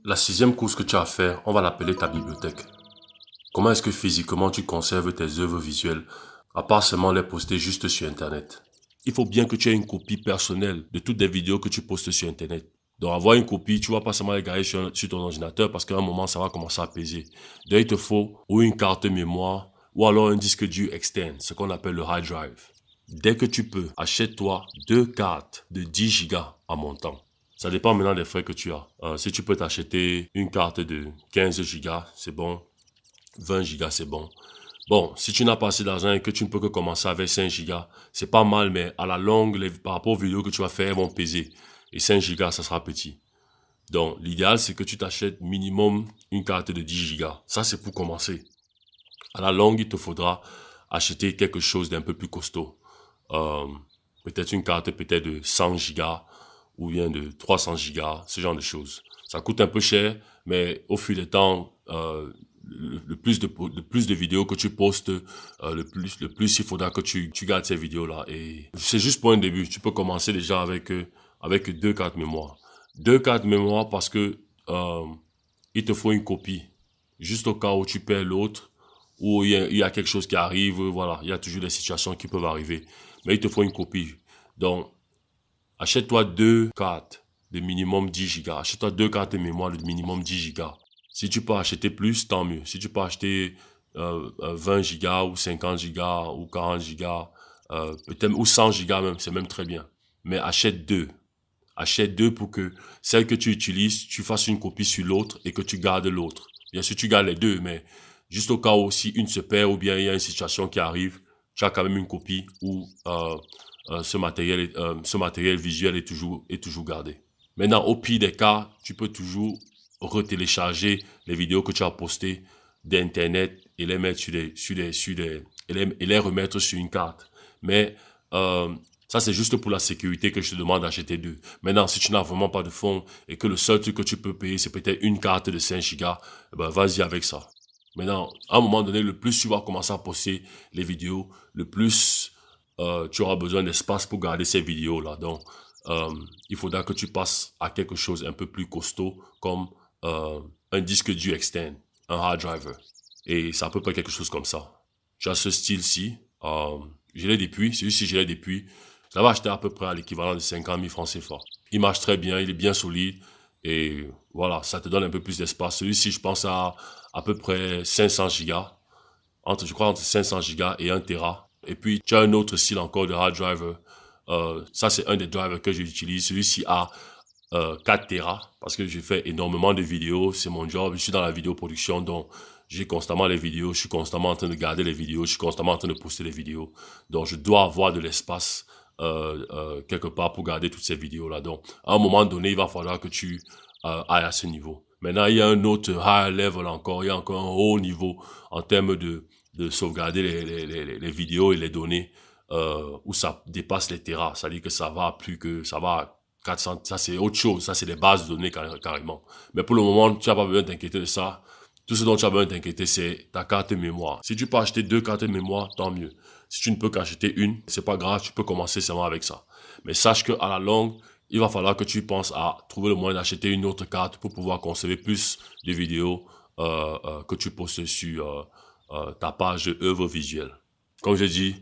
La sixième course que tu as à faire, on va l'appeler ta bibliothèque. Comment est-ce que physiquement tu conserves tes œuvres visuelles, à part seulement les poster juste sur Internet? Il faut bien que tu aies une copie personnelle de toutes les vidéos que tu postes sur Internet. Donc avoir une copie, tu vas pas seulement les garder sur ton ordinateur parce qu'à un moment, ça va commencer à peser. Donc il te faut ou une carte mémoire ou alors un disque dur externe, ce qu'on appelle le hard drive. Dès que tu peux, achète-toi deux cartes de 10 Go en montant. Ça dépend maintenant des frais que tu as. Si tu peux t'acheter une carte de 15 Go, c'est bon. 20 Go, c'est bon. Bon, si tu n'as pas assez d'argent et que tu ne peux que commencer avec 5 Go, c'est pas mal, mais à la longue, par rapport aux vidéos que tu vas faire, elles vont peser. Et 5 Go, ça sera petit. Donc, l'idéal, c'est que tu t'achètes minimum une carte de 10 Go. Ça, c'est pour commencer. À la longue, il te faudra acheter quelque chose d'un peu plus costaud. Peut-être une carte peut-être de 100 Go ou bien de 300 Go, ce genre de choses. Ça coûte un peu cher, mais au fil du temps, le plus de vidéos que tu postes, le plus il faudra que tu gardes ces vidéos-là. Et c'est juste pour un début. Tu peux commencer déjà avec deux cartes mémoire. Deux cartes mémoire parce que il te faut une copie. Juste au cas où tu perds l'autre, ou il y a quelque chose qui arrive, voilà, il y a toujours des situations qui peuvent arriver. Mais il te faut une copie. Donc, achète-toi deux cartes de minimum 10 Go. Achète-toi deux cartes de mémoire de minimum 10 Go. Si tu peux acheter plus, tant mieux. Si tu peux acheter 20 Go ou 50 Go ou 40 Go, peut-être, ou 100 Go même, c'est même très bien. Mais achète deux. Achète deux pour que celle que tu utilises, tu fasses une copie sur l'autre et que tu gardes l'autre. Bien sûr, tu gardes les deux, mais juste au cas où si une se perd ou bien il y a une situation qui arrive, tu as quand même une copie où ce matériel visuel est toujours gardé. Maintenant, au pire des cas, tu peux toujours retélécharger les vidéos que tu as postées d'internet et les mettre et les remettre sur une carte. Mais ça, c'est juste pour la sécurité que je te demande d'acheter deux. Maintenant, si tu n'as vraiment pas de fonds et que le seul truc que tu peux payer, c'est peut-être une carte de 5 Go, ben vas-y avec ça. Maintenant, à un moment donné, le plus tu vas commencer à poster les vidéos, le plus tu auras besoin d'espace pour garder ces vidéos-là. Donc, il faudra que tu passes à quelque chose un peu plus costaud, comme un disque dur externe, un hard driver. Et c'est à peu près quelque chose comme ça. Tu as ce style-ci. Je l'ai depuis. Celui-ci, je l'ai depuis. Je l'avais acheté à peu près à l'équivalent de 50 000 francs CFA. Il marche très bien, il est bien solide. Et voilà, ça te donne un peu plus d'espace. Celui-ci, je pense à peu près 500 Go. Je crois entre 500 Go et 1 Tera. Et puis, tu as un autre style encore de hard driver. Ça, c'est un des drivers que j'utilise. Celui-ci a 4 Tera parce que je fais énormément de vidéos. C'est mon job. Je suis dans la vidéo production, donc j'ai constamment les vidéos. Je suis constamment en train de garder les vidéos. Je suis constamment en train de poster les vidéos. Donc, je dois avoir de l'espace quelque part pour garder toutes ces vidéos-là. Donc, à un moment donné, il va falloir que tu ailles à ce niveau. Maintenant, il y a un autre high level encore. Il y a encore un haut niveau en termes de sauvegarder les vidéos et les données où ça dépasse les terras. C'est-à-dire que ça va plus que, ça va à 400, ça c'est autre chose, ça c'est les bases de données carrément. Mais pour le moment, tu n'as pas besoin de t'inquiéter de ça. Tout ce dont tu as besoin de t'inquiéter, c'est ta carte mémoire. Si tu peux acheter deux cartes mémoire, tant mieux. Si tu ne peux qu'acheter une, c'est pas grave, tu peux commencer seulement avec ça. Mais sache que à la longue, il va falloir que tu penses à trouver le moyen d'acheter une autre carte pour pouvoir conserver plus de vidéos que tu postes sur ta page œuvre visuelle. Comme je dis,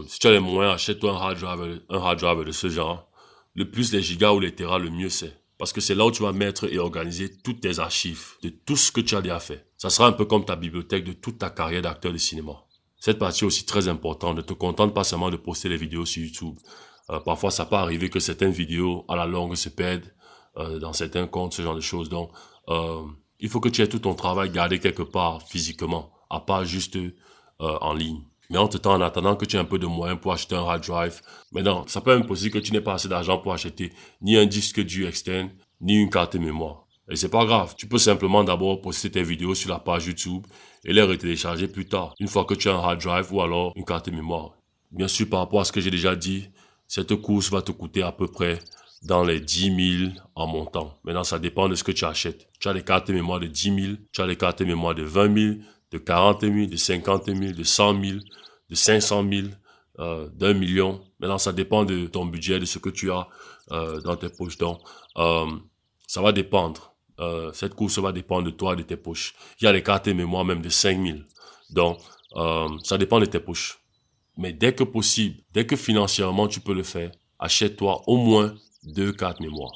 si tu as les moyens, achète-toi un hard drive de ce genre. Le plus les gigas ou les terras, le mieux c'est. Parce que c'est là où tu vas mettre et organiser toutes tes archives de tout ce que tu as déjà fait. Ça sera un peu comme ta bibliothèque de toute ta carrière d'acteur de cinéma. Cette partie est aussi très importante. Ne te contente pas seulement de poster les vidéos sur YouTube. Parfois, ça peut arriver que certaines vidéos, à la longue, se perdent dans certains comptes, ce genre de choses. Donc, il faut que tu aies tout ton travail gardé quelque part physiquement, à part juste en ligne. Mais entre-temps, en attendant que tu aies un peu de moyens pour acheter un hard drive, maintenant, ça peut même possible que tu n'aies pas assez d'argent pour acheter ni un disque dur externe, ni une carte mémoire. Et c'est pas grave. Tu peux simplement d'abord poster tes vidéos sur la page YouTube et les retélécharger plus tard, une fois que tu as un hard drive ou alors une carte mémoire. Bien sûr, par rapport à ce que j'ai déjà dit, cette course va te coûter à peu près dans les 10 000 en montant. Maintenant, ça dépend de ce que tu achètes. Tu as des cartes mémoire de 10 000, tu as des cartes mémoire de 20 000, de 40 000, de 50 000, de 100 000, de 500 000, d'1 million. Maintenant, ça dépend de ton budget, de ce que tu as dans tes poches. Donc, ça va dépendre. cette course va dépendre de toi et de tes poches. Il y a des cartes mémoire même de 5000. Donc, ça dépend de tes poches. Mais dès que possible, dès que financièrement tu peux le faire, achète-toi au moins 2 cartes mémoire.